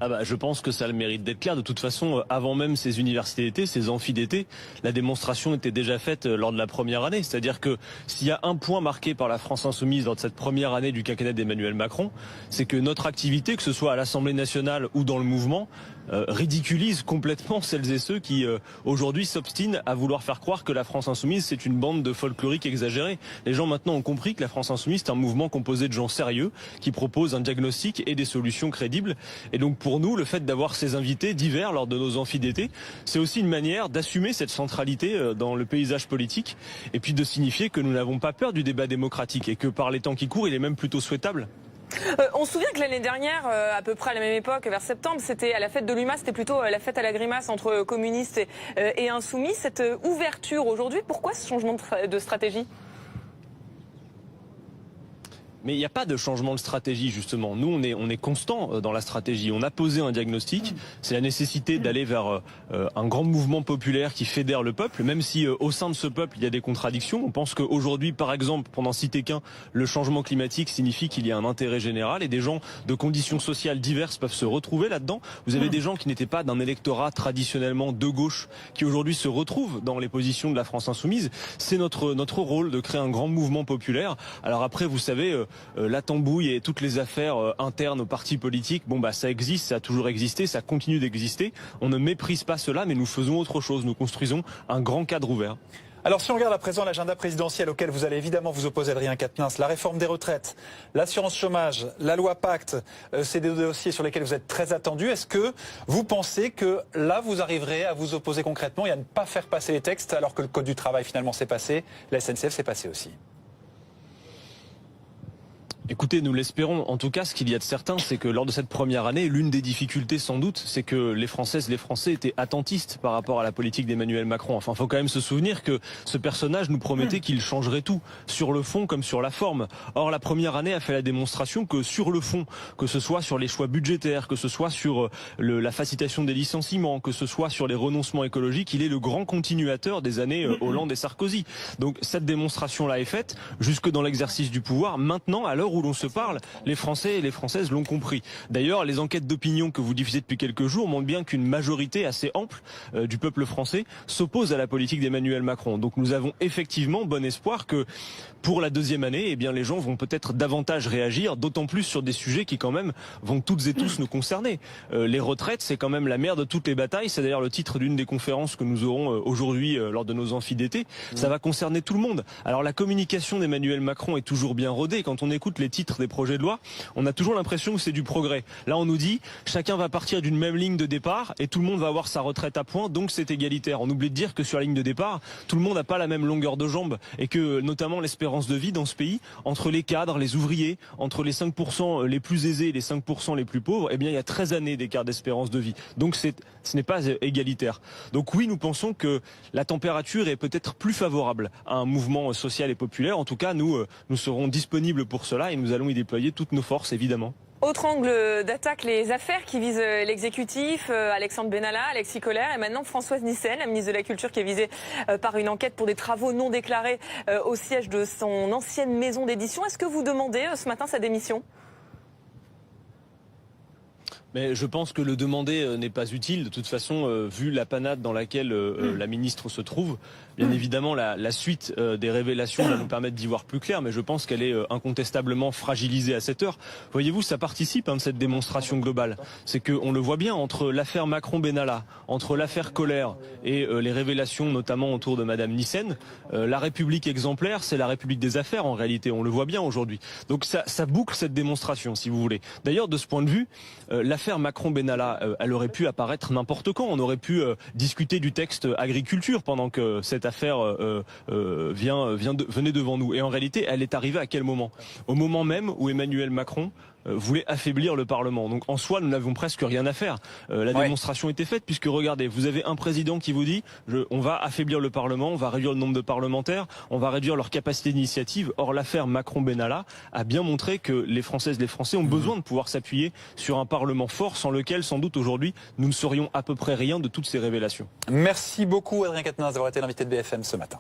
Ah bah, je pense que ça a le mérite d'être clair. De toute façon, avant même ces universités d'été, ces amphis d'été, la démonstration était déjà faite lors de la première année. C'est-à-dire que s'il y a un point marqué par la France insoumise lors de cette première année du quinquennat d'Emmanuel Macron, c'est que notre activité, que ce soit à l'Assemblée nationale ou dans le mouvement, ridiculise complètement celles et ceux qui aujourd'hui s'obstinent à vouloir faire croire que la France insoumise c'est une bande de folkloriques exagérés. Les gens maintenant ont compris que la France insoumise c'est un mouvement composé de gens sérieux qui proposent un diagnostic et des solutions crédibles. Et donc pour nous, le fait d'avoir ces invités divers lors de nos amphis d'été, c'est aussi une manière d'assumer cette centralité dans le paysage politique et puis de signifier que nous n'avons pas peur du débat démocratique et que par les temps qui courent, il est même plutôt souhaitable. On se souvient que l'année dernière, à peu près à la même époque, vers septembre, c'était à la fête de l'UMA, c'était plutôt la fête à la grimace entre communistes et insoumis. Cette ouverture aujourd'hui, pourquoi ce changement de stratégie ? Mais il n'y a pas de changement de stratégie, justement. Nous, on est constant dans la stratégie. On a posé un diagnostic. C'est la nécessité d'aller vers un grand mouvement populaire qui fédère le peuple, même si au sein de ce peuple, il y a des contradictions. On pense qu'aujourd'hui, par exemple, pour n'en citer qu'un, le changement climatique signifie qu'il y a un intérêt général et des gens de conditions sociales diverses peuvent se retrouver là-dedans. Vous avez des gens qui n'étaient pas d'un électorat traditionnellement de gauche, qui aujourd'hui se retrouvent dans les positions de la France insoumise. C'est notre rôle de créer un grand mouvement populaire. Alors après, vous savez... la tambouille et toutes les affaires internes aux partis politiques, bon bah ça existe, ça a toujours existé, ça continue d'exister. On ne méprise pas cela, mais nous faisons autre chose. Nous construisons un grand cadre ouvert. Alors si on regarde à présent l'agenda présidentiel auquel vous allez évidemment vous opposer, Adrien Quatennens, la réforme des retraites, l'assurance chômage, la loi Pacte, c'est des dossiers sur lesquels vous êtes très attendu. Est-ce que vous pensez que là vous arriverez à vous opposer concrètement et à ne pas faire passer les textes alors que le code du travail finalement s'est passé, la SNCF s'est passé aussi ? Écoutez, nous l'espérons. En tout cas, ce qu'il y a de certain, c'est que lors de cette première année, l'une des difficultés sans doute, c'est que les Françaises, les Français étaient attentistes par rapport à la politique d'Emmanuel Macron. Enfin, il faut quand même se souvenir que ce personnage nous promettait qu'il changerait tout, sur le fond comme sur la forme. Or, la première année a fait la démonstration que sur le fond, que ce soit sur les choix budgétaires, que ce soit sur la facilitation des licenciements, que ce soit sur les renoncements écologiques, il est le grand continuateur des années Hollande et Sarkozy. Donc cette démonstration-là est faite, jusque dans l'exercice du pouvoir. Maintenant, à l'heure où l'on se parle, les Français et les Françaises l'ont compris. D'ailleurs, les enquêtes d'opinion que vous diffusez depuis quelques jours montrent bien qu'une majorité assez ample du peuple français s'oppose à la politique d'Emmanuel Macron. Donc nous avons effectivement bon espoir que pour la deuxième année, eh bien, les gens vont peut-être davantage réagir, d'autant plus sur des sujets qui quand même vont toutes et tous nous concerner. Les retraites, c'est quand même la mère de toutes les batailles. C'est d'ailleurs le titre d'une des conférences que nous aurons aujourd'hui lors de nos amphis d'été. Ça va concerner tout le monde. Alors la communication d'Emmanuel Macron est toujours bien rodée. Quand on écoute les titres des projets de loi, on a toujours l'impression que c'est du progrès. Là, on nous dit, chacun va partir d'une même ligne de départ et tout le monde va avoir sa retraite à point, donc c'est égalitaire. On oublie de dire que sur la ligne de départ, tout le monde n'a pas la même longueur de jambe et que notamment l'espérance de vie dans ce pays, entre les cadres, les ouvriers, entre les 5% les plus aisés et les 5% les plus pauvres, eh bien, il y a 13 années d'écart d'espérance de vie. Donc ce n'est pas égalitaire. Donc oui, nous pensons que la température est peut-être plus favorable à un mouvement social et populaire. En tout cas, nous serons disponibles pour cela et nous allons y déployer toutes nos forces, évidemment. Autre angle d'attaque, les affaires qui visent l'exécutif, Alexandre Benalla, Alexis Kohler et maintenant Françoise Nyssen, la ministre de la Culture qui est visée par une enquête pour des travaux non déclarés au siège de son ancienne maison d'édition. Est-ce que vous demandez ce matin sa démission ? Mais je pense que le demander n'est pas utile. De toute façon, vu la panade dans laquelle la ministre se trouve, bien évidemment, la suite des révélations va nous permettre d'y voir plus clair, mais je pense qu'elle est incontestablement fragilisée à cette heure. Voyez-vous, ça participe de cette démonstration globale. C'est qu'on le voit bien, entre l'affaire Macron-Benalla, entre l'affaire Kohler et les révélations, notamment autour de Madame Nyssen, la République exemplaire, c'est la République des affaires, en réalité. On le voit bien aujourd'hui. Donc ça boucle cette démonstration, si vous voulez. D'ailleurs, de ce point de vue, l'affaire Macron-Benalla, elle aurait pu apparaître n'importe quand. On aurait pu discuter du texte agriculture pendant que cette affaire venait devant nous. Et en réalité, elle est arrivée à quel moment ? Au moment même où Emmanuel Macron voulait affaiblir le Parlement. Donc en soi, nous n'avons presque rien à faire. La démonstration était faite, puisque regardez, vous avez un président qui vous dit on va affaiblir le Parlement, on va réduire le nombre de parlementaires, on va réduire leur capacité d'initiative. Or l'affaire Macron-Benalla a bien montré que les Françaises et les Français ont besoin de pouvoir s'appuyer sur un Parlement fort, sans lequel sans doute aujourd'hui nous ne saurions à peu près rien de toutes ces révélations. Merci beaucoup Adrien Quatennens d'avoir été l'invité de BFM ce matin.